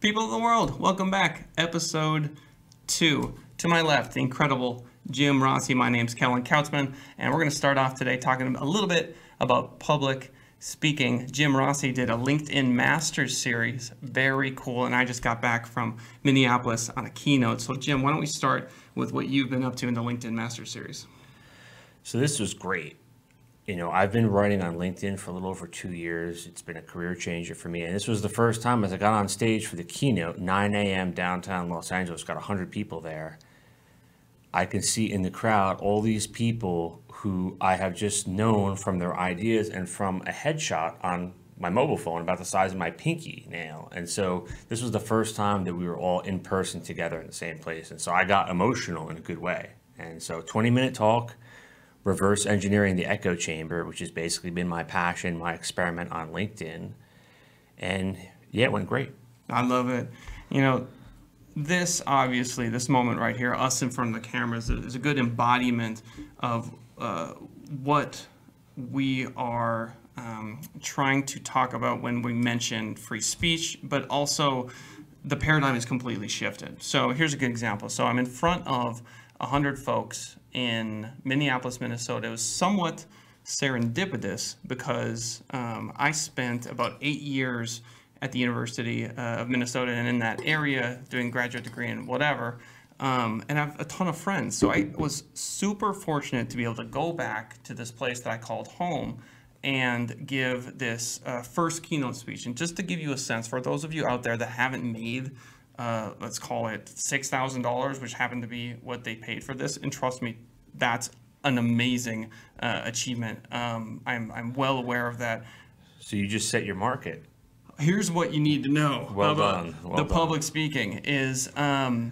People of the world, welcome back. Episode 2. To my left, the incredible Jim Rossi. My name's Kellen Kautzman, and we're going to start off today talking a little bit about public speaking. Jim Rossi did a LinkedIn Masters series. Very cool, and I just got back from Minneapolis on a keynote. So Jim, why don't we start with what you've been up to in the LinkedIn Masters series? So this was great. You know, I've been writing on LinkedIn for a little over 2 years. It's been a career changer for me. And this was the first time as I got on stage for the keynote, 9 a.m. downtown Los Angeles, got 100 people there. I can see in the crowd all these people who I have just known from their ideas and from a headshot on my mobile phone about the size of my pinky nail. And so this was the first time that we were all in person together in the same place. And so I got emotional in a good way. And so 20-minute talk, reverse engineering the echo chamber, which has basically been my passion, my experiment on LinkedIn. And yeah, it went great. I love it. You know, this moment right here, us in front of the cameras, is a good embodiment of what we are trying to talk about when we mention free speech, but also the paradigm is completely shifted. So here's a good example. So I'm in front of 100 folks in Minneapolis, Minnesota. It was somewhat serendipitous because I spent about 8 years at the University of Minnesota and in that area doing graduate degree and whatever. And I have a ton of friends. So I was super fortunate to be able to go back to this place that I called home and give this first keynote speech. And just to give you a sense, for those of you out there that haven't made let's call it $6,000, which happened to be what they paid for this. And trust me, that's an amazing achievement. I'm well aware of that. So you just set your market. Here's what you need to know Well about done. Well the done. public speaking is 4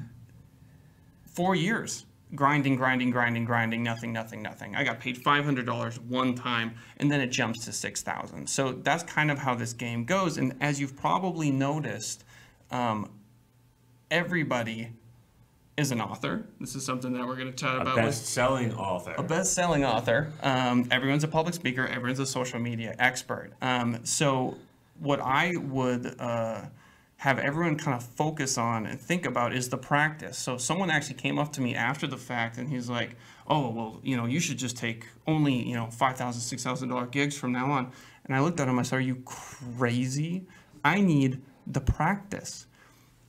years. Grinding, nothing. I got paid $500 one time, and then it jumps to $6,000. So that's kind of how this game goes. And as you've probably noticed, everybody is an author. This is something that we're going to chat about. A best-selling author. A best-selling author. Everyone's a public speaker. Everyone's a social media expert. So what I would have everyone kind of focus on and think about is the practice. So someone actually came up to me after the fact, and he's like, "Oh, well, you know, you should just take only, $5,000, $6,000 gigs from now on." And I looked at him. I said, "Are you crazy? I need the practice."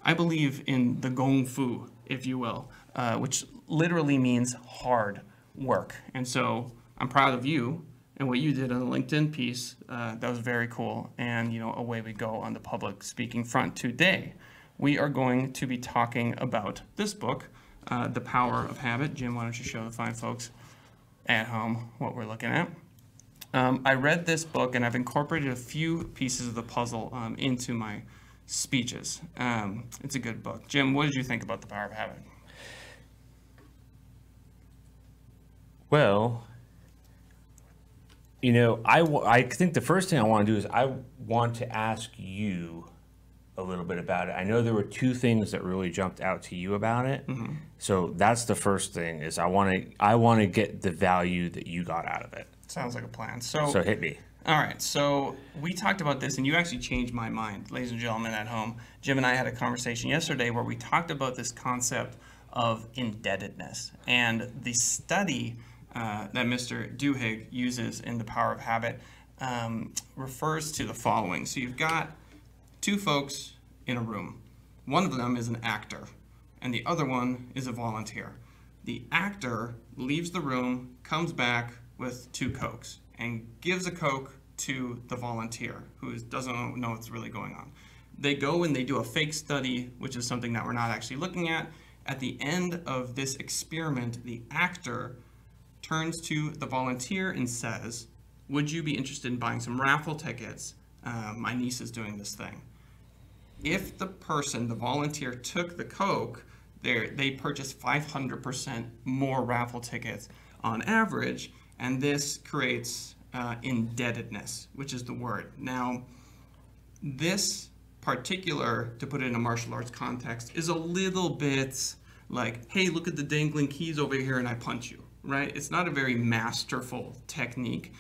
I believe in the gong fu, if you will, which literally means hard work. And so I'm proud of you and what you did on the LinkedIn piece. That was very cool. And, away we go on the public speaking front. Today, we are going to be talking about this book, The Power of Habit. Jim, why don't you show the fine folks at home what we're looking at? I read this book, and I've incorporated a few pieces of the puzzle into my speeches. It's a good book. Jim, what did you think about The Power of Habit? Well, I think the first thing I want to do is I want to ask you a little bit about it. I know there were two things that really jumped out to you about it. Mm-hmm. So that's the first thing is I want to get the value that you got out of it. Sounds like a plan. So hit me. All right, so we talked about this, and you actually changed my mind, ladies and gentlemen at home. Jim and I had a conversation yesterday where we talked about this concept of indebtedness. And the study that Mr. Duhigg uses in The Power of Habit refers to the following. So you've got two folks in a room. One of them is an actor, and the other one is a volunteer. The actor leaves the room, comes back with 2 Cokes, and gives a Coke to the volunteer who doesn't know what's really going on. They go and they do a fake study, which is something that we're not actually looking at. At the end of this experiment, the actor turns to the volunteer and says, "Would you be interested in buying some raffle tickets? My niece is doing this thing." If the volunteer took the Coke, they purchased 500% more raffle tickets on average, and this creates indebtedness, which is the word. Now, this particular, to put it in a martial arts context, is a little bit like, hey, look at the dangling keys over here and I punch you, right? It's not a very masterful technique,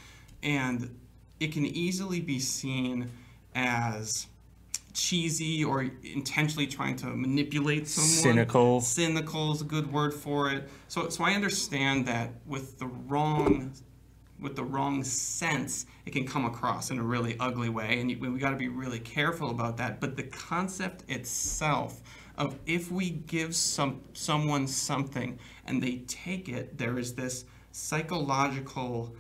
and it can easily be seen as cheesy or intentionally trying to manipulate someone. Cynical. Cynical is a good word for it. So I understand that with the wrong sense, it can come across in a really ugly way, and we got to be really careful about that. But the concept itself of if we give someone something and they take it, there is this psychological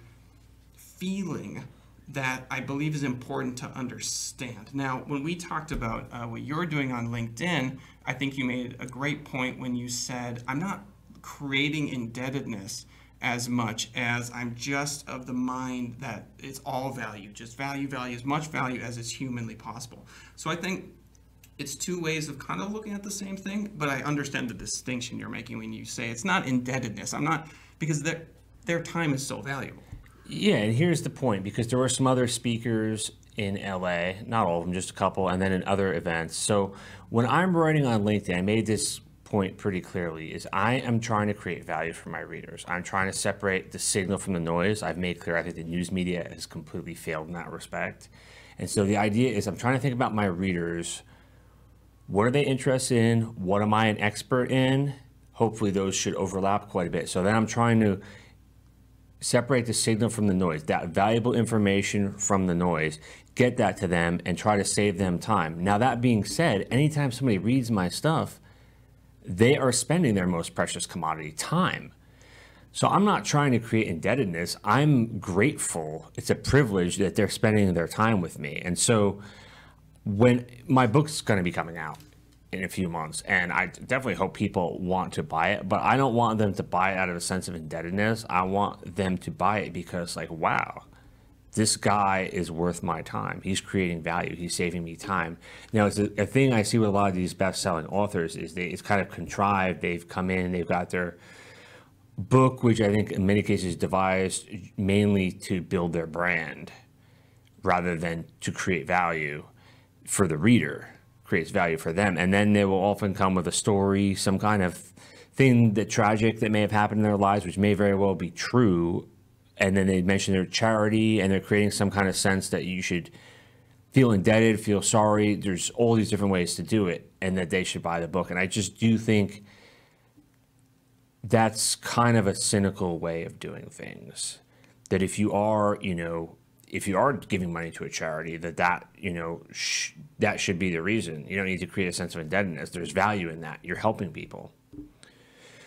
feeling that I believe is important to understand. Now, when we talked about what you're doing on LinkedIn, I think you made a great point when you said, I'm not creating indebtedness as much as I'm just of the mind that it's all value, just value, as much value as is humanly possible. So I think it's two ways of kind of looking at the same thing, but I understand the distinction you're making when you say it's not indebtedness. Because their time is so valuable. Yeah, and here's the point, because there were some other speakers in LA, not all of them, just a couple, and then in other events. So when I'm writing on LinkedIn, I made this point pretty clearly, is I am trying to create value for my readers. I'm trying to separate the signal from the noise. I've made clear I think the news media has completely failed in that respect. And so the idea is I'm trying to think about my readers. What are they interested in? What am I an expert in? Hopefully those should overlap quite a bit. So then I'm trying to separate the signal from the noise, that valuable information from the noise, get that to them and try to save them time. Now, that being said, anytime somebody reads my stuff, they are spending their most precious commodity, time. So I'm not trying to create indebtedness. I'm grateful. It's a privilege that they're spending their time with me. And so when my book's going to be coming out in a few months, and I definitely hope people want to buy it, but I don't want them to buy it out of a sense of indebtedness. I want them to buy it because, like, wow, this guy is worth my time. He's creating value. He's saving me time. Now, it's a thing I see with a lot of these best-selling authors is it's kind of contrived. They've come in, they've got their book, which I think in many cases devised mainly to build their brand rather than to create value for the reader, creates value for them. And then they will often come with a story, some kind of thing that tragic that may have happened in their lives, which may very well be true. And then they mention their charity, and they're creating some kind of sense that you should feel indebted, feel sorry. There's all these different ways to do it, and that they should buy the book. And I just do think that's kind of a cynical way of doing things. That if you are, if you are giving money to a charity, that should be the reason. You don't need to create a sense of indebtedness. There's value in that. You're helping people.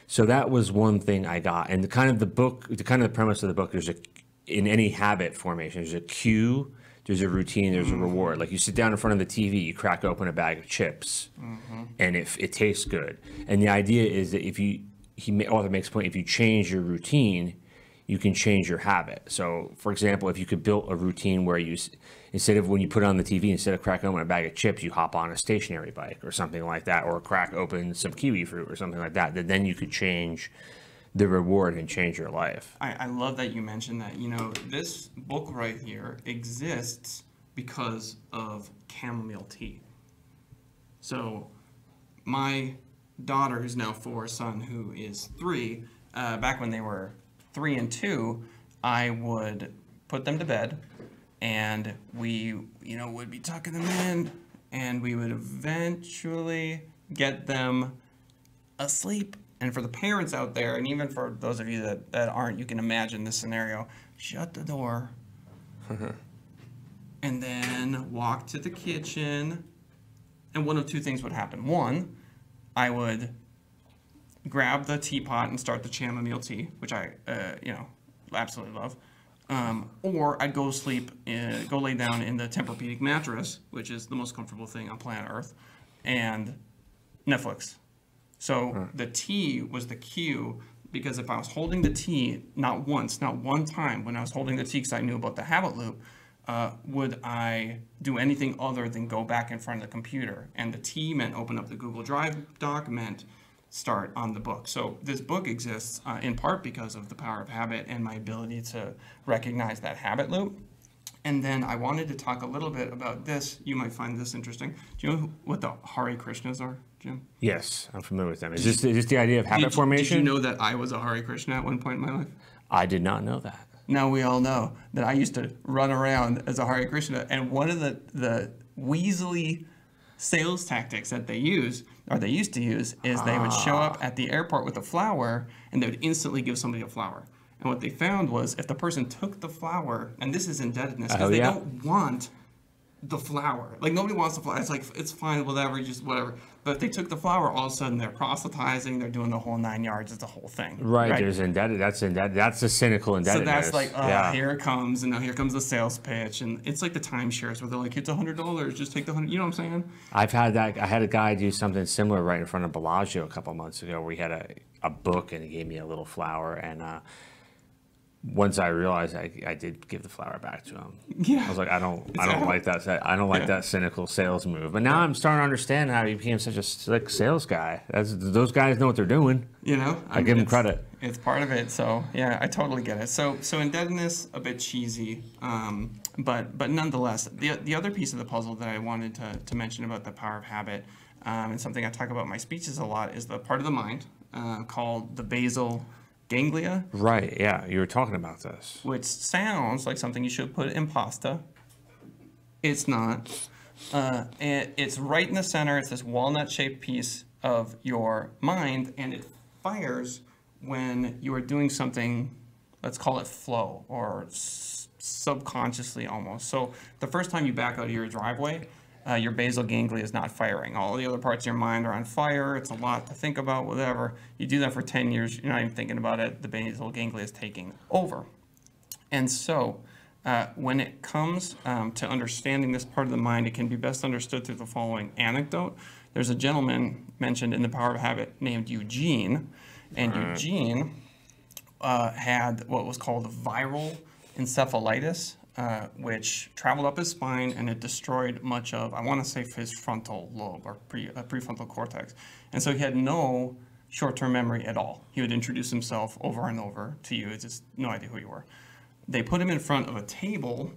So that was one thing I got. And the premise of the book, in any habit formation, there's a cue, there's a routine, there's a reward. Like you sit down in front of the TV, you crack open a bag of chips, and if it tastes good. And the idea is that author makes a point, if you change your routine, you can change your habit. So, for example, if you could build a routine where instead of when you put it on the TV, instead of cracking open a bag of chips, you hop on a stationary bike or something like that, or crack open some kiwi fruit or something like that, then you could change the reward and change your life. I love that you mentioned that. This book right here exists because of chamomile tea. So my daughter, who's now 4, son, who is 3, back when they were 3 and 2, I would put them to bed, and we, would be tucking them in, and we would eventually get them asleep. And for the parents out there, and even for those of you that aren't, you can imagine this scenario. Shut the door, and then walk to the kitchen, and one of two things would happen. One, I would grab the teapot and start the chamomile tea, which I, absolutely love. Or I'd go lay down in the Tempur-Pedic mattress, which is the most comfortable thing on planet Earth, and Netflix. So the tea was the cue, because if I was holding the tea, not one time when I was holding the tea, because I knew about the habit loop, would I do anything other than go back in front of the computer. And the tea meant open up the Google Drive doc, meant start on the book. So this book exists in part because of the power of habit and my ability to recognize that habit loop. And then I wanted to talk a little bit about this. You might find this interesting. Do you know what the Hare Krishnas are, Jim? Yes, I'm familiar with them. Is this the idea of habit formation? Did you know that I was a Hare Krishna at one point in my life? I did not know that. Now we all know that I used to run around as a Hare Krishna, and one of the weaselly sales tactics that they use, or they used to use, is they would show up at the airport with a flower and they would instantly give somebody a flower. And what they found was if the person took the flower, and this is indebtedness, because they don't want the flower. Like, nobody wants the flower. It's like, it's fine, whatever, just whatever. But if they took the flower, all of a sudden they're proselytizing, they're doing the whole 9 yards. It's a whole thing. Right. There's indebted. That's the cynical indebtedness. So that's like, here it comes, and now here comes the sales pitch, and it's like the timeshares where they're like, it's $100, just take the 100. You know what I'm saying? I've had that. I had a guy do something similar right in front of Bellagio a couple of months ago, where he had a book and he gave me a little flower, and once I realized I did give the flower back to him. Yeah. I was like, I don't like that. I don't like that cynical sales move. But now I'm starting to understand how he became such a slick sales guy. Those guys know what they're doing. You know, I give them credit. It's part of it. So yeah, I totally get it. So indebtedness, a bit cheesy, but nonetheless, the other piece of the puzzle that I wanted to mention about the power of habit, and something I talk about in my speeches a lot, is the part of the mind called the basal ganglia. Right, yeah, you were talking about this. Which sounds like something you should put in pasta. It's not. And it's right in the center. It's this walnut-shaped piece of your mind, and it fires when you are doing something, let's call it flow, or subconsciously almost. So the first time you back out of your driveway, your basal ganglia is not firing. All the other parts of your mind are on fire. It's a lot to think about, whatever. You do that for 10 years, you're not even thinking about it. The basal ganglia is taking over. And so when it comes to understanding this part of the mind, it can be best understood through the following anecdote. There's a gentleman mentioned in The Power of Habit named Eugene, and Eugene had what was called viral encephalitis, which traveled up his spine, and it destroyed much of, I want to say, his frontal lobe or prefrontal cortex. And so he had no short-term memory at all. He would introduce himself over and over to you. It's just no idea who you were. They put him in front of a table,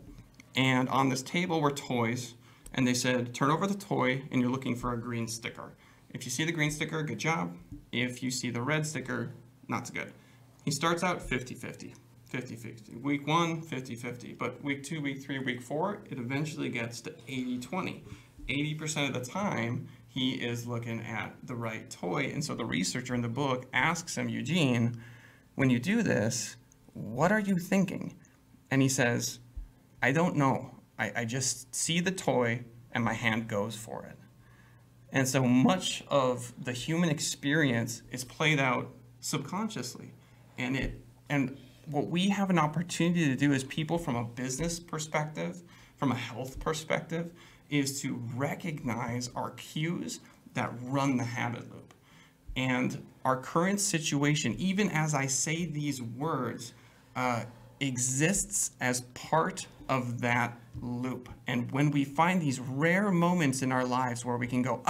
and on this table were toys, and they said, turn over the toy, and you're looking for a green sticker. If you see the green sticker, good job. If you see the red sticker, not so good. He starts out 50-50. 50-50. Week 1, 50-50. But week 2, week 3, week 4, it eventually gets to 80-20. 80% of the time, he is looking at the right toy. And so the researcher in the book asks him, Eugene, when you do this, what are you thinking? And he says, I don't know. I just see the toy and my hand goes for it. And so much of the human experience is played out subconsciously. And what we have an opportunity to do as people from a business perspective, from a health perspective, is to recognize our cues that run the habit loop. And our current situation, even as I say these words, exists as part of that loop. And when we find these rare moments in our lives where we can go,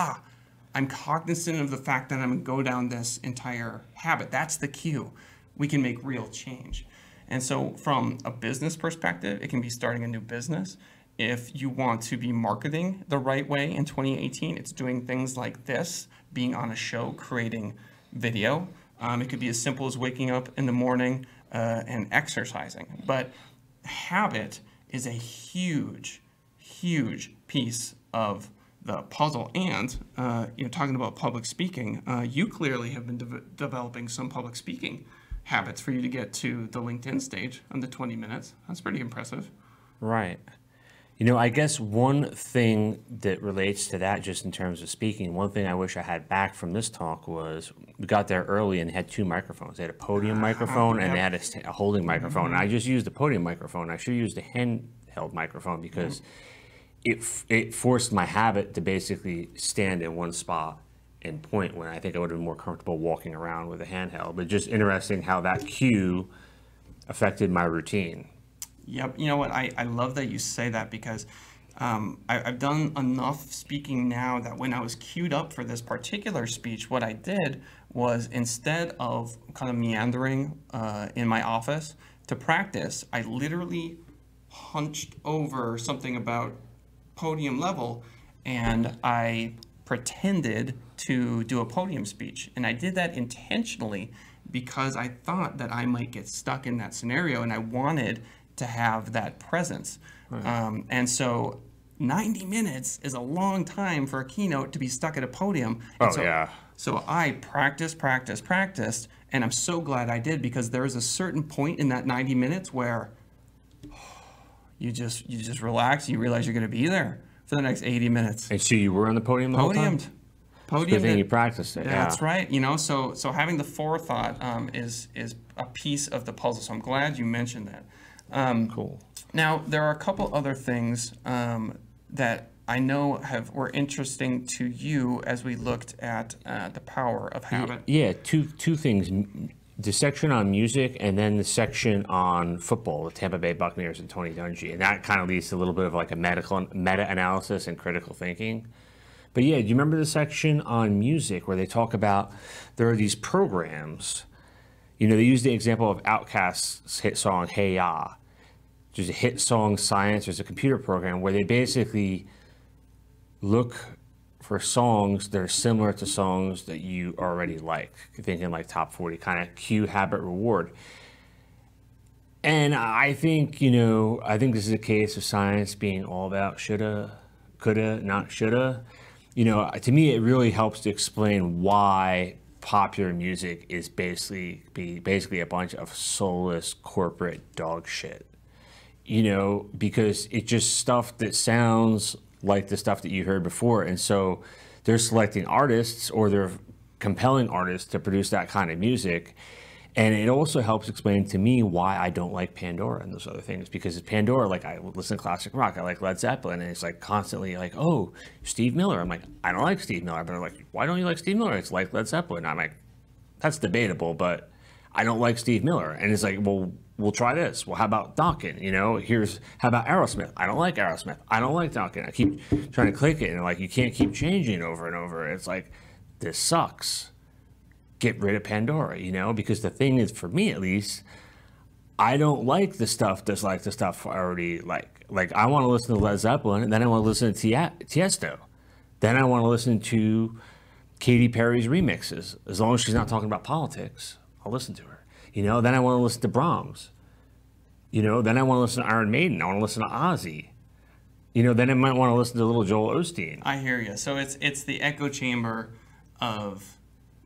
I'm cognizant of the fact that I'm going to go down this entire habit, that's the cue, we can make real change. And so from a business perspective, it can be starting a new business. If you want to be marketing the right way in 2018, it's doing things like this, being on a show, creating video. It could be as simple as waking up in the morning and exercising. But habit is a huge, huge piece of the puzzle. And talking about public speaking, you clearly have been developing some public speaking habits for you to get to the LinkedIn stage under 20 minutes. That's pretty impressive. Right. I guess one thing that relates to that, just in terms of speaking, one thing I wish I had back from this talk was we got there early and had 2 microphones. They had a podium microphone and they had a holding microphone. And I just used the podium microphone. I should use the handheld microphone because it forced my habit to basically stand in one spot and point, when I think I would have been more comfortable walking around with a handheld. But just interesting how that cue affected my routine. Yep. You know what? I love that you say that, because I've done enough speaking now that when I was queued up for this particular speech, what I did was, instead of kind of meandering in my office to practice, I literally hunched over something about podium level and I pretended to do a podium speech. And I did that intentionally because I thought that I might get stuck in that scenario and I wanted to have that presence. Right. And so 90 minutes is a long time for a keynote to be stuck at a podium. Oh, yeah. So I practiced, and I'm so glad I did, because there is a certain point in that 90 minutes where you just relax. You realize you're going to be there for the next 80 minutes. And so you were on the podium the whole time? Good thing you practiced it. That's right. You know, so having the forethought is a piece of the puzzle. So I'm glad you mentioned that. Cool. Now there are a couple other things that I know were interesting to you as we looked at the power of habit. Yeah, two things. The section on music, and then the section on football, the Tampa Bay Buccaneers and Tony Dungy. And that kind of leads to a little bit of like a meta-analysis and critical thinking. But yeah, do you remember the section on music where they talk about there are these programs, you know, they use the example of Outkast's hit song, Hey Ya. There's a hit song science, there's a computer program where they basically look for songs that are similar to songs that you already like. You're thinking like top 40, kind of cue, habit, reward. And I think, you know, this is a case of science being all about shoulda, coulda, not shoulda. You know, to me, it really helps to explain why popular music is basically a bunch of soulless corporate dog shit. You know, because it's just stuff that sounds like the stuff that you heard before. And so they're selecting artists, or they're compelling artists to produce that kind of music. And it also helps explain to me why I don't like Pandora and those other things, because it's Pandora, like I listen to classic rock, I like Led Zeppelin, and it's like constantly like, oh, Steve Miller. I'm like, I don't like Steve Miller. But I'm like, why don't you like Steve Miller? It's like Led Zeppelin. I'm like, that's debatable, but I don't like Steve Miller. And it's like, well, we'll try this. Well, how about Dokken? You know, how about Aerosmith? I don't like Aerosmith. I don't like Dokken. I keep trying to click it, and like, you can't keep changing over and over. It's like, this sucks. Get rid of Pandora, you know, because the thing is, for me at least, I don't like the stuff that's like the stuff I already like. Like, I want to listen to Led Zeppelin, and then I want to listen to Tiesto. Then I want to listen to Katy Perry's remixes. As long as she's not talking about politics, I'll listen to her. You know, then I want to listen to Brahms. You know, then I want to listen to Iron Maiden. I want to listen to Ozzy. You know, then I might want to listen to little Joel Osteen. I hear you. So it's the echo chamber of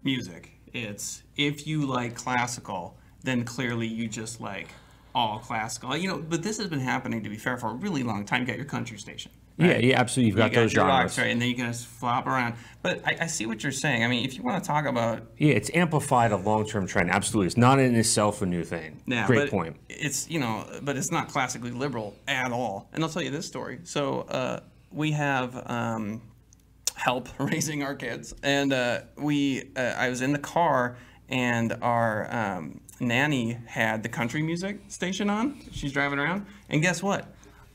music. It's, if you like classical, then clearly you just like all classical. You know, but this has been happening, to be fair, for a really long time. You got your country station. Right? Yeah, absolutely. You've got those your genres. rocks, right? And then you can just flop around. But I see what you're saying. I mean, if you want to talk about... Yeah, it's amplified a long-term trend. Absolutely. It's not in itself a new thing. Yeah, Great point. It's, you know, but it's not classically liberal at all. And I'll tell you this story. So we have help raising our kids. And I was in the car, and our nanny had the country music station on. She's driving around. And guess what?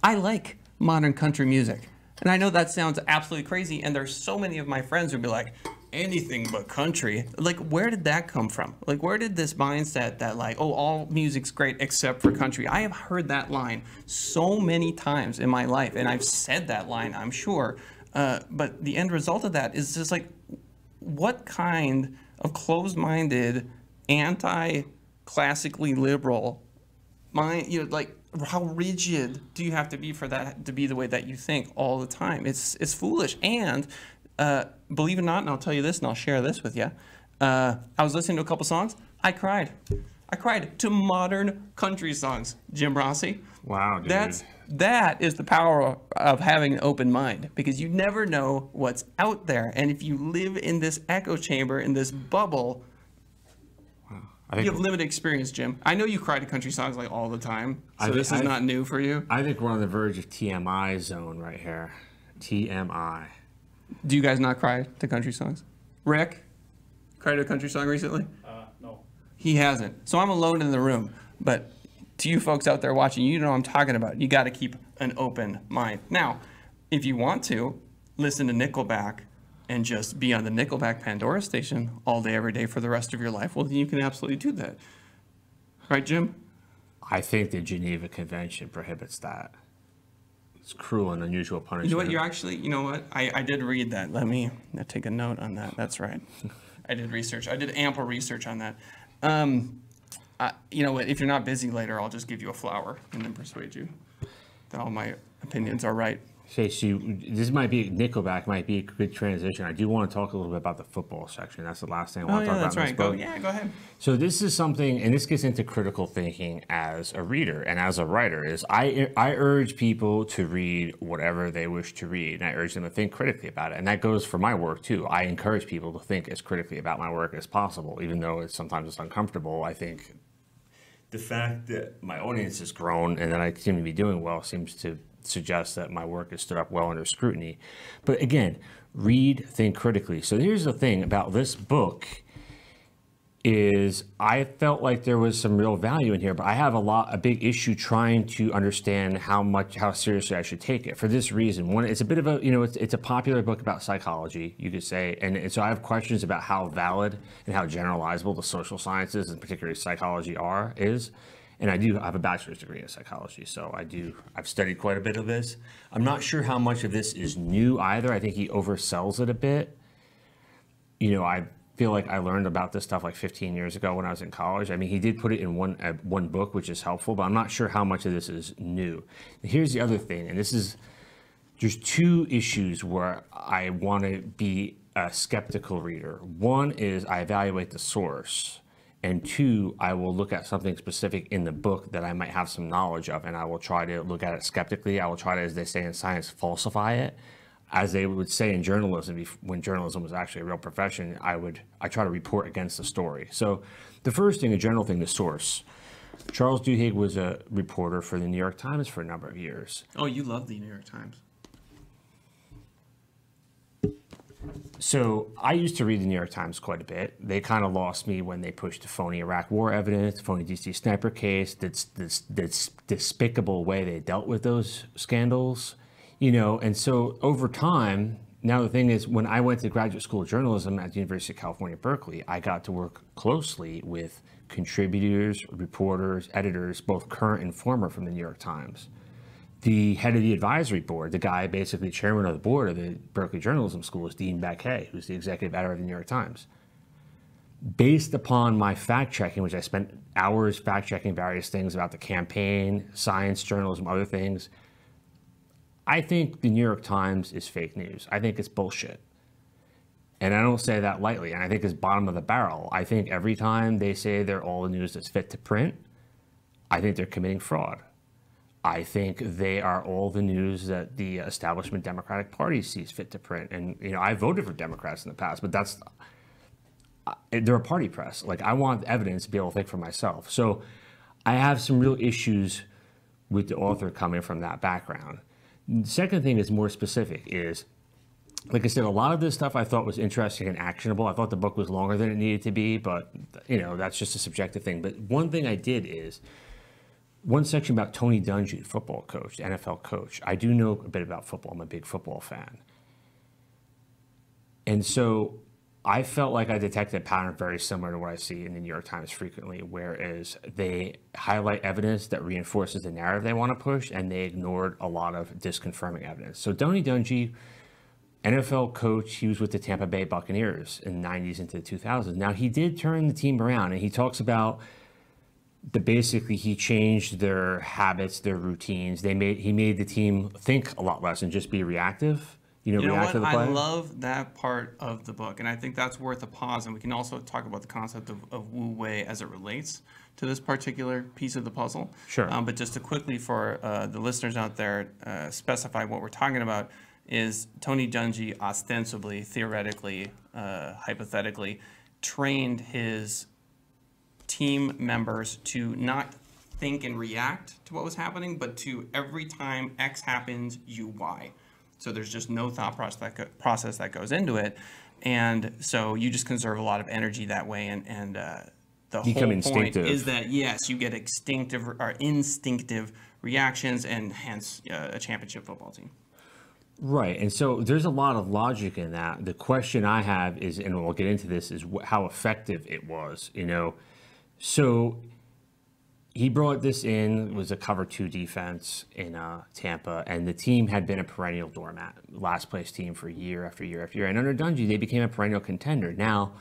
I like modern country music. And I know that sounds absolutely crazy, and there's so many of my friends who'd be like, anything but country. Like, where did that come from? Like, where did this mindset that like, oh, all music's great except for country? I have heard that line so many times in my life, and I've said that line, I'm sure. But the end result of that is just like, what kind of closed-minded, anti-classically liberal mind, you know, like, how rigid do you have to be for that to be the way that you think all the time? It's foolish. And believe it or not, and I'll tell you this, and I'll share this with you. I was listening to a couple songs. I cried to modern country songs. Jim Rossi. Wow, dude. That is the power of having an open mind, because you never know what's out there. And if you live in this echo chamber, in this bubble, you have limited experience, Jim. I know you cry to country songs like all the time, so this is not new for you. I think we're on the verge of TMI zone right here. TMI. Do you guys not cry to country songs? Rick, cried to a country song recently? No. He hasn't. So I'm alone in the room. But to you folks out there watching, you know what I'm talking about. You got to keep an open mind. Now, if you want to, listen to Nickelback and just be on the Nickelback Pandora station all day, every day for the rest of your life, well, then you can absolutely do that. Right, Jim? I think the Geneva Convention prohibits that. It's cruel and unusual punishment. You know what, I did read that. Let me take a note on that. That's right. I did research. I did ample research on that. You know what, if you're not busy later, I'll just give you a flower and then persuade you that all my opinions are right. Okay, so this might be Nickelback might be a good transition. I do want to talk a little bit about the football section. That's the last thing I want to talk about in this book. Go ahead. So this is something, and this gets into critical thinking as a reader and as a writer. Is I urge people to read whatever they wish to read, and I urge them to think critically about it. And that goes for my work too. I encourage people to think as critically about my work as possible, even though sometimes it's uncomfortable. I think the fact that my audience has grown and that I seem to be doing well seems to suggest that my work has stood up well under scrutiny. But again, read, think critically. So here's the thing about this book is I felt like there was some real value in here, but I have a big issue trying to understand how seriously I should take it for this reason. One, it's a bit of a, it's a popular book about psychology, you could say. And so I have questions about how valid and how generalizable the social sciences and particularly psychology is. And I have a bachelor's degree in psychology, so I've studied quite a bit of this. I'm not sure how much of this is new either. I think he oversells it a bit. I feel like I learned about this stuff like 15 years ago when I was in college. I mean, he did put it in one book, which is helpful, but I'm not sure how much of this is new. Here's the other thing, and there's two issues where I want to be a skeptical reader. One is I evaluate the source. And two, I will look at something specific in the book that I might have some knowledge of, and I will try to look at it skeptically. I will try to, as they say in science, falsify it. As they would say in journalism, when journalism was actually a real profession, I try to report against the story. So the first thing, a general thing, the source. Charles Duhigg was a reporter for the New York Times for a number of years. Oh, you love the New York Times. So I used to read the New York Times quite a bit. They kind of lost me when they pushed the phony Iraq War evidence, phony DC sniper case, this despicable way they dealt with those scandals, And so over time, now the thing is, when I went to graduate school of journalism at the University of California, Berkeley, I got to work closely with contributors, reporters, editors, both current and former from the New York Times. The head of the advisory board, the guy basically chairman of the board of the Berkeley Journalism School, is Dean Baquet, who's the executive editor of the New York Times. Based upon my fact-checking, which I spent hours fact-checking various things about the campaign, science, journalism, other things, I think the New York Times is fake news. I think it's bullshit. And I don't say that lightly, and I think it's bottom of the barrel. I think every time they say they're all the news that's fit to print, I think they're committing fraud. I think they are all the news that the establishment Democratic Party sees fit to print. And, I voted for Democrats in the past, but they're a party press. Like, I want evidence to be able to think for myself. So I have some real issues with the author coming from that background. The second thing is more specific is, like I said, a lot of this stuff I thought was interesting and actionable. I thought the book was longer than it needed to be, but, that's just a subjective thing. But one thing I did is, one section about Tony Dungy, football coach, NFL coach. I do know a bit about football. I'm a big football fan. And so I felt like I detected a pattern very similar to what I see in the New York Times frequently, whereas they highlight evidence that reinforces the narrative they want to push, and they ignored a lot of disconfirming evidence. So Tony Dungy, NFL coach, he was with the Tampa Bay Buccaneers in the 90s into the 2000s. Now, he did turn the team around, and he talks about basically he changed their habits, their routines. He made the team think a lot less and just be reactive. React to the play. I love that part of the book, and I think that's worth a pause. And we can also talk about the concept of Wu Wei as it relates to this particular piece of the puzzle. Sure. But just to quickly for the listeners out there, specify what we're talking about is Tony Dungy ostensibly, theoretically, hypothetically, trained his team members to not think and react to what was happening, but to every time X happens, you Y. So there's just no thought process that goes into it. And so you just conserve a lot of energy that way. And the whole point is that, yes, you get instinctive reactions and hence a championship football team. Right. And so there's a lot of logic in that. The question I have is, and we'll get into this, is how effective it was, So he brought this in, it was a cover 2 defense in Tampa, and the team had been a perennial doormat, last place team for year after year after year. And under Dungy, they became a perennial contender. Now,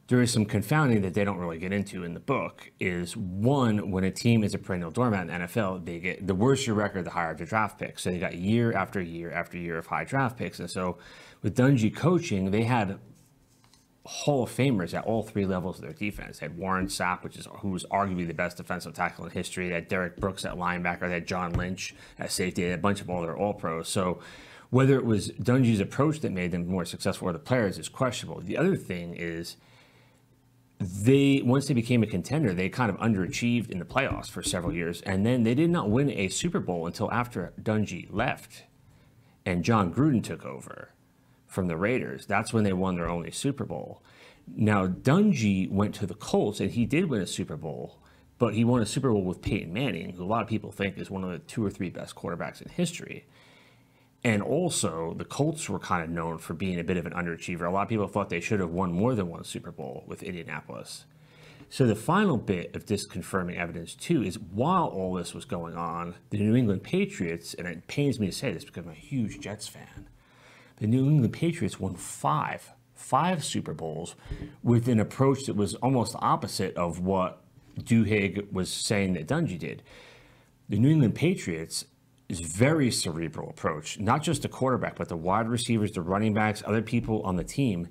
there is some confounding that they don't really get into in the book. Is one, when a team is a perennial doormat in the NFL, they get the worse your record, the higher the draft picks. So they got year after year after year of high draft picks. And so with Dungy coaching, they had Hall of Famers at all three levels of their defense. They had Warren Sapp, who was arguably the best defensive tackle in history. They had Derek Brooks at linebacker. They had John Lynch at safety. They had a bunch of other All-Pros. So whether it was Dungy's approach that made them more successful or the players is questionable. The other thing is, once they became a contender, they kind of underachieved in the playoffs for several years, and then they did not win a Super Bowl until after Dungy left and John Gruden took over from the Raiders. That's when they won their only Super Bowl. Now, Dungy went to the Colts, and he did win a Super Bowl, but he won a Super Bowl with Peyton Manning, who a lot of people think is one of the 2 or 3 best quarterbacks in history. And also, the Colts were kind of known for being a bit of an underachiever. A lot of people thought they should have won more than one Super Bowl with Indianapolis. So the final bit of disconfirming evidence, too, is while all this was going on, the New England Patriots, and it pains me to say this because I'm a huge Jets fan, the New England Patriots won five Super Bowls with an approach that was almost the opposite of what Duhigg was saying that Dungy did. The New England Patriots is very cerebral approach, not just the quarterback, but the wide receivers, the running backs, other people on the team.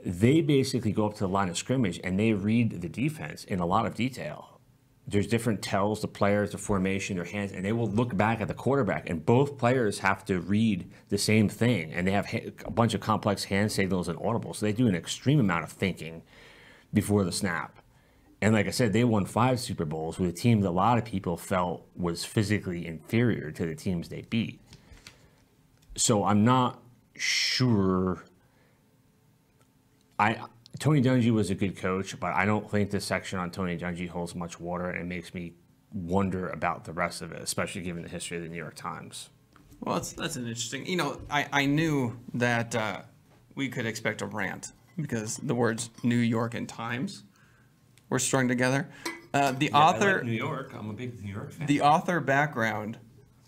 They basically go up to the line of scrimmage and they read the defense in a lot of detail. There's different tells, the players, the formation, their hands, and they will look back at the quarterback, and both players have to read the same thing, and they have a bunch of complex hand signals and audibles. So they do an extreme amount of thinking before the snap. And like I said, they won 5 Super Bowls with a team that a lot of people felt was physically inferior to the teams they beat. So I'm not sure. Tony Dungy was a good coach, but I don't think this section on Tony Dungy holds much water, and it makes me wonder about the rest of it, especially given the history of the New York Times. Well, that's an interesting. I knew that we could expect a rant because the words New York and Times were strung together. The author, I like New York. I'm a big New York fan. The author background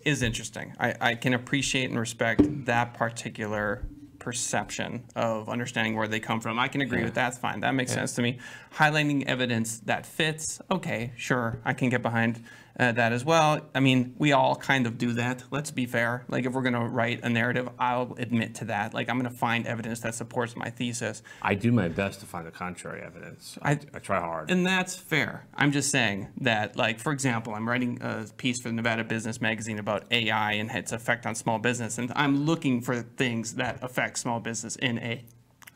is interesting. I can appreciate and respect that particular perception of understanding where they come from. I can agree with that. That's fine. That makes sense to me. Highlighting evidence that fits. Okay, sure. I can get behind that as well. I mean, we all kind of do that. Let's be fair. Like, if we're going to write a narrative, I'll admit to that. Like, I'm going to find evidence that supports my thesis. I do my best to find the contrary evidence. I try hard. And that's fair. I'm just saying that, like, for example, I'm writing a piece for the Nevada Business Magazine about AI and its effect on small business, and I'm looking for things that affect small business in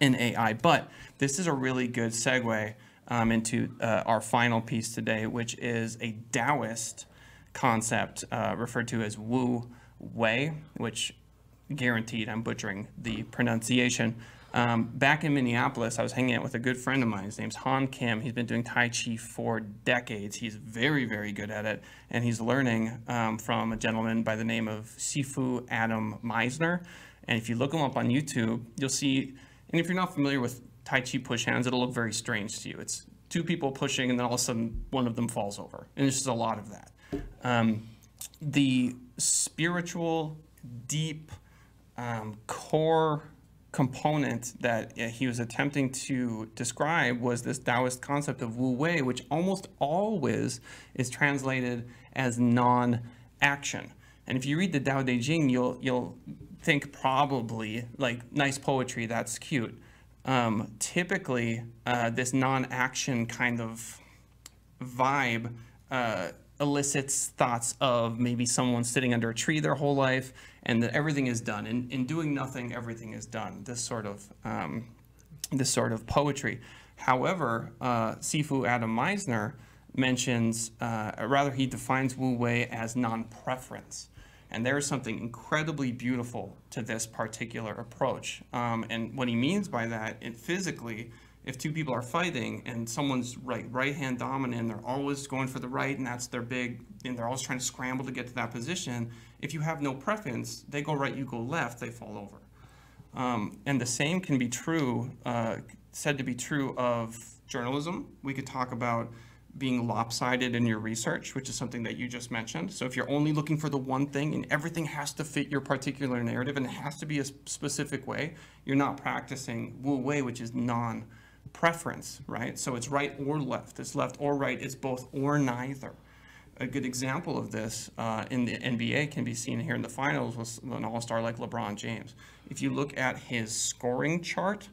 AI. But this is a really good segue into our final piece today, which is a Taoist concept referred to as Wu Wei, which guaranteed I'm butchering the pronunciation. Back in Minneapolis, I was hanging out with a good friend of mine. His name's Han Kim. He's been doing Tai Chi for decades. He's very, very good at it, and he's learning from a gentleman by the name of Sifu Adam Meisner. And if you look him up on YouTube, you'll see, and if you're not familiar with Tai Chi push hands, it'll look very strange to you. It's 2 people pushing, and then all of a sudden one of them falls over. And there's just a lot of that. The spiritual, deep, core component that he was attempting to describe was this Taoist concept of Wu Wei, which almost always is translated as non-action. And if you read the Tao Te Ching, you'll think probably like nice poetry, that's cute. Typically, this non-action kind of vibe elicits thoughts of maybe someone sitting under a tree their whole life and that everything is done. In doing nothing, everything is done. This sort of poetry. However, Sifu Adam Meisner mentions, he defines Wu Wei as non-preference. And there is something incredibly beautiful to this particular approach. And what he means by that, physically, if 2 people are fighting and someone's right hand dominant, and they're always going for the right, and that's their big, and they're always trying to scramble to get to that position, if you have no preference, they go right, you go left, they fall over. And the same can be true, said to be true of journalism. We could talk about being lopsided in your research, which is something that you just mentioned. So if you're only looking for the one thing and everything has to fit your particular narrative and it has to be a specific way, you're not practicing Wu Wei, which is non preference, right? So it's right or left, it's left or right, it's both or neither. A good example of this in the NBA can be seen here in the finals with an all-star like LeBron James. If you look at his scoring chart,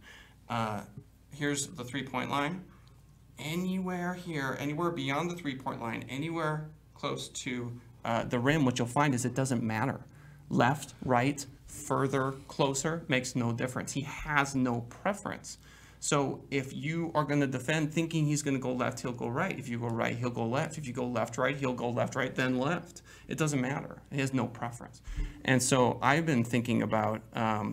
here's the three-point line. Anywhere here, anywhere beyond the three-point line, anywhere close to the rim, what you'll find is it doesn't matter. Left, right, further, closer, makes no difference. He has no preference. So if you are going to defend thinking he's going to go left, he'll go right. If you go right, he'll go left. If you go left, right, he'll go left, right, then left. It doesn't matter. He has no preference. And so I've been thinking about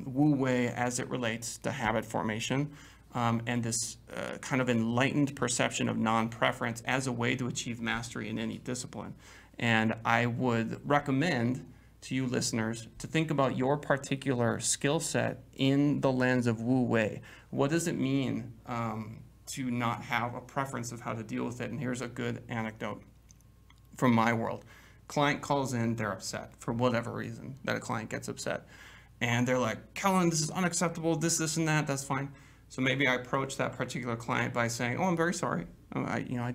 Wu Wei as it relates to habit formation and this kind of enlightened perception of non-preference as a way to achieve mastery in any discipline. And I would recommend to you listeners to think about your particular skill set in the lens of Wu Wei. What does it mean to not have a preference of how to deal with it? And here's a good anecdote from my world. Client calls in, they're upset for whatever reason that a client gets upset. And they're like, Kellen, this is unacceptable, this, and that, that's fine. So maybe I approach that particular client by saying, oh, I'm very sorry. They're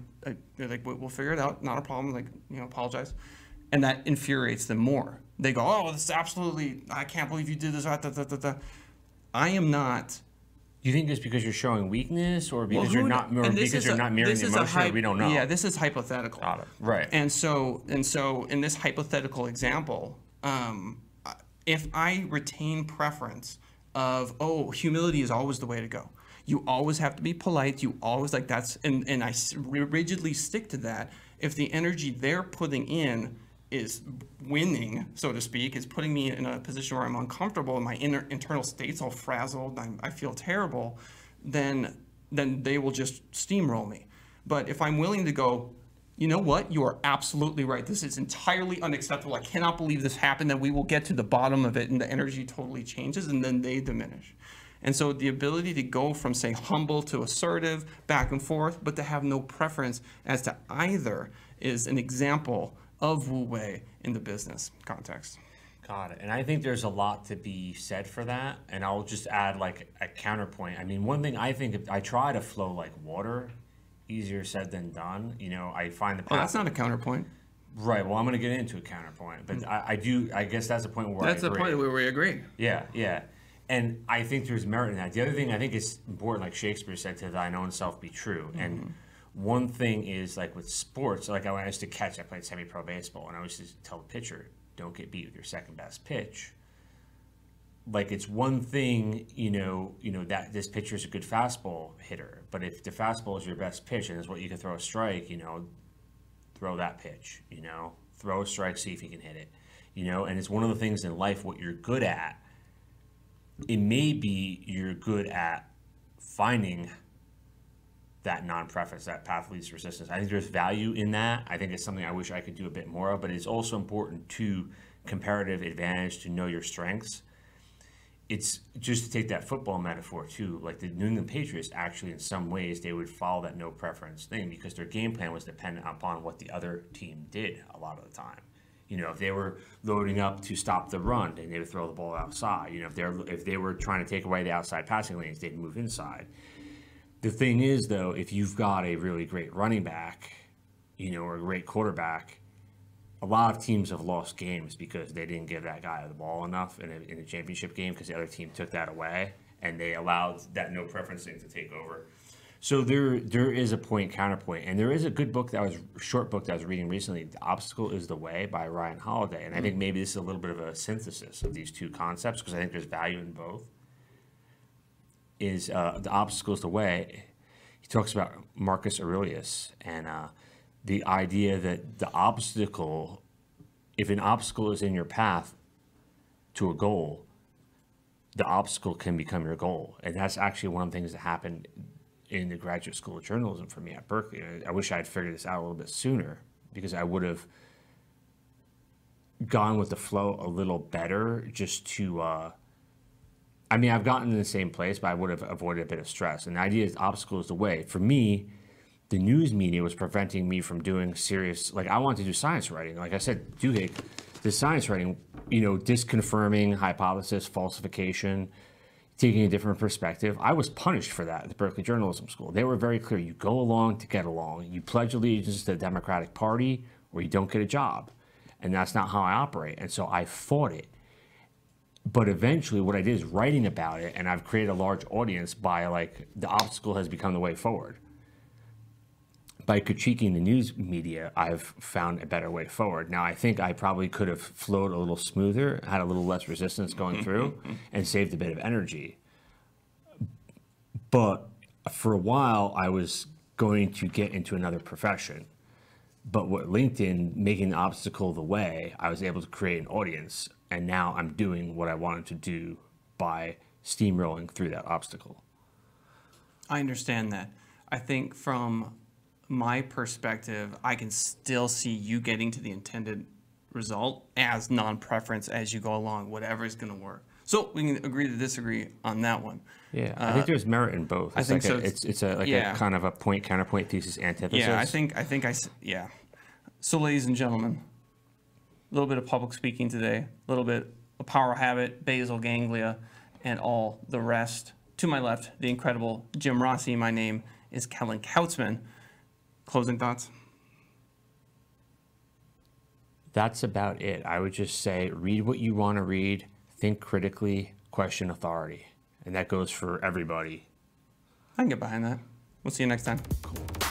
like, we'll figure it out, not a problem, like, apologize. And that infuriates them more. They go, oh, this is absolutely, I can't believe you did this. I am not. You think it's because you're showing weakness, or because you're not mirroring the emotion? We don't know. Yeah, this is hypothetical. Got it. Right. And so in this hypothetical example, if I retain preference of, oh, humility is always the way to go. You always have to be polite. You always and I rigidly stick to that. If the energy they're putting in is winning, so to speak, is putting me in a position where I'm uncomfortable and my internal state's all frazzled, I feel terrible, then they will just steamroll me. But if I'm willing to go, you know what, you are absolutely right, this is entirely unacceptable, I cannot believe this happened, then we will get to the bottom of it, and the energy totally changes, and then they diminish. And so the ability to go from, say, humble to assertive, back and forth, but to have no preference as to either is an example of Wu Wei in the business context. Got it. And I think there's a lot to be said for that. And I'll just add like a counterpoint. I mean, one thing I think, I try to flow like water, easier said than done. I find the path. Oh, that's not a counterpoint. Right. Well, I'm going to get into a counterpoint, but I guess that's the point where that's the point where we agree. Yeah. Yeah. And I think there's merit in that. The other thing I think is important, like Shakespeare said, to thine own self be true. Mm-hmm. And one thing is like with sports, like when I used to catch, I played semi-pro baseball, and I used to tell the pitcher, don't get beat with your second best pitch. Like it's one thing, that this pitcher is a good fastball hitter, but if the fastball is your best pitch and is what you can throw a strike, throw that pitch, throw a strike, see if you can hit it, and it's one of the things in life, what you're good at, it may be you're good at finding that non-preference, that path of least resistance. I think there's value in that. I think it's something I wish I could do a bit more of, but it's also important to comparative advantage to know your strengths. It's just to take that football metaphor too, like the New England Patriots actually in some ways, they would follow that no preference thing because their game plan was dependent upon what the other team did a lot of the time. If they were loading up to stop the run, then they would throw the ball outside. If they were trying to take away the outside passing lanes, they'd move inside. The thing is, though, if you've got a really great running back, or a great quarterback, a lot of teams have lost games because they didn't give that guy the ball enough in a championship game because the other team took that away and they allowed that no preference thing to take over. So there is a counterpoint, and there is a good short book that I was reading recently, The Obstacle is the Way by Ryan Holiday, and I think maybe this is a little bit of a synthesis of these two concepts because I think there's value in both. The Obstacle is the Way. He talks about Marcus Aurelius and the idea that the obstacle, if an obstacle is in your path to a goal, the obstacle can become your goal. And that's actually one of the things that happened in the graduate school of journalism for me at Berkeley. I wish I had figured this out a little bit sooner because I would have gone with the flow a little better just to, I've gotten in the same place, but I would have avoided a bit of stress. And the idea is obstacle is the way. For me, the news media was preventing me from doing serious, like I wanted to do science writing. Like I said, the science writing, disconfirming hypothesis, falsification, taking a different perspective. I was punished for that at the Berkeley Journalism School. They were very clear. You go along to get along. You pledge allegiance to the Democratic Party or you don't get a job. And that's not how I operate. And so I fought it. But eventually what I did is writing about it, and I've created a large audience by, like, the obstacle has become the way forward. By critiquing the news media, I've found a better way forward. Now, I think I probably could have flowed a little smoother, had a little less resistance going through, and saved a bit of energy. But for a while, I was going to get into another profession. But what LinkedIn, making the obstacle the way, I was able to create an audience. And now I'm doing what I wanted to do by steamrolling through that obstacle. I understand that. I think from my perspective, I can still see you getting to the intended result as non-preference as you go along, whatever is going to work. So we can agree to disagree on that one. Yeah, I think there's merit in both. I think so. It's a kind of a point counterpoint thesis antithesis. Yeah, yeah. So, ladies and gentlemen, a little bit of public speaking today, a little bit of power habit, basal ganglia, and all the rest. To my left, the incredible Jim Rossi. My name is Kellen Kautzman. Closing thoughts? That's about it. I would just say read what you want to read, think critically, question authority. And that goes for everybody. I can get behind that. We'll see you next time. Cool.